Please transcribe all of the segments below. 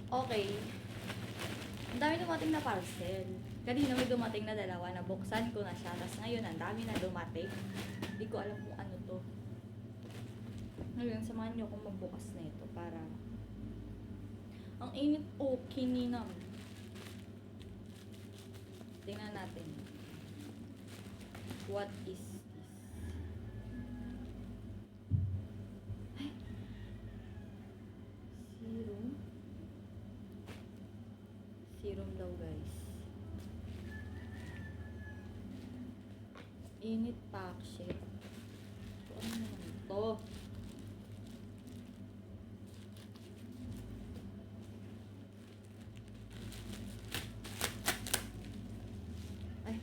Okay. Ang dami dumating na parcel. Kanina may dumating na dalawa, nabuksan ko na siya. Tapos ngayon, ang dami na dumating. Hindi ko alam kung ano to. Ngayon, samahan niyo akong magbukas na ito para... Ang init kinina. Tingnan natin. What is this? Ay! Serum? Serum daw, guys. Init pack shit. So, ano naman ito? Ay.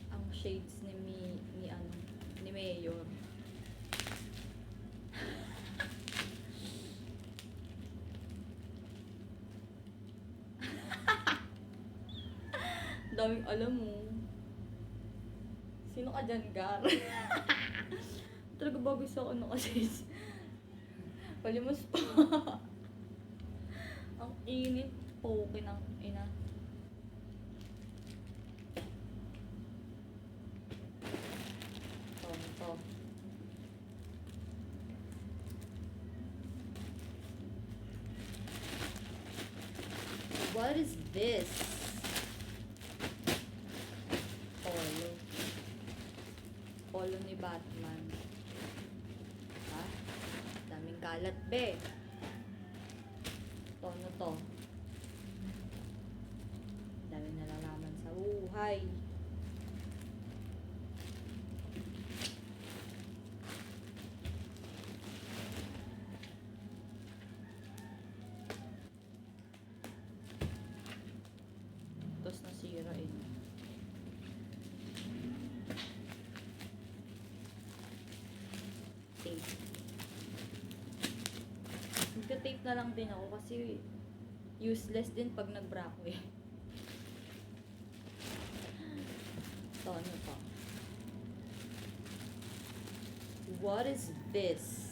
Ang shades ni Mayor. Daming alam mo. Sino ka dyan, Gar? Talaga bago sa ano kasi. Palimus pa. Ang init po ng ina. Ito. What is this? Polo ni Batman. Ha? Daming kalat, be. Ito, ano to? Daming nalalaman sa buhay. Tapos nasira eh. Tape. Magka-tape na lang din ako kasi useless din pag nag-bra ko eh. Ito, ano to? What is this?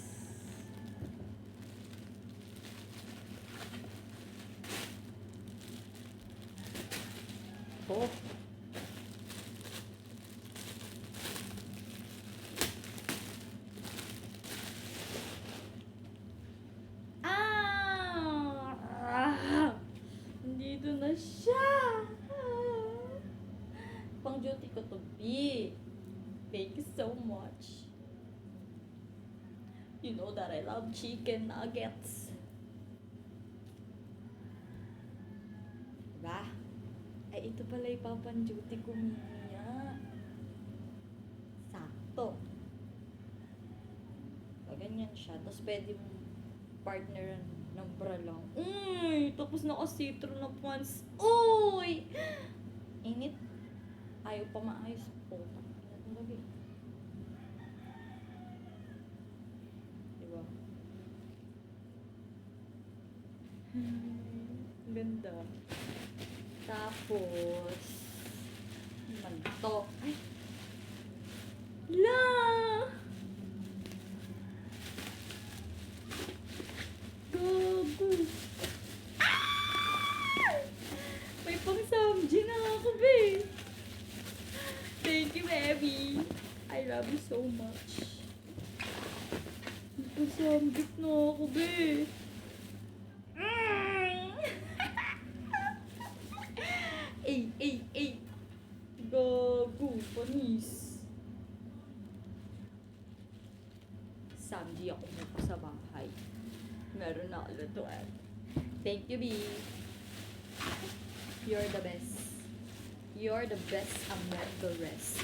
Oh. Nandito na siya. Pang duty ko to be. Thank you so much. You know that I love chicken nuggets. Diba? Ay, ito pala ipapang duty ko niya. Sakto. Pag ganyan siya, tapos pwede mong partneran ng bra lang. Uy! Tapos naka-see-through na pants. Uy! Init. Ayaw pa maayos po. Ano lagi? Diba? Ganda. Tapos, naman to. Ay! La! Gago! Ah! May pang-samji na ako, babe! Thank you, baby! I love you so much. May pang-samji na ako, babe! Ay! Gago! Panis! Samji ako mo sa bahay. Meron na ako lutuan. Thank you, B. You're the best. You're the best among the rest.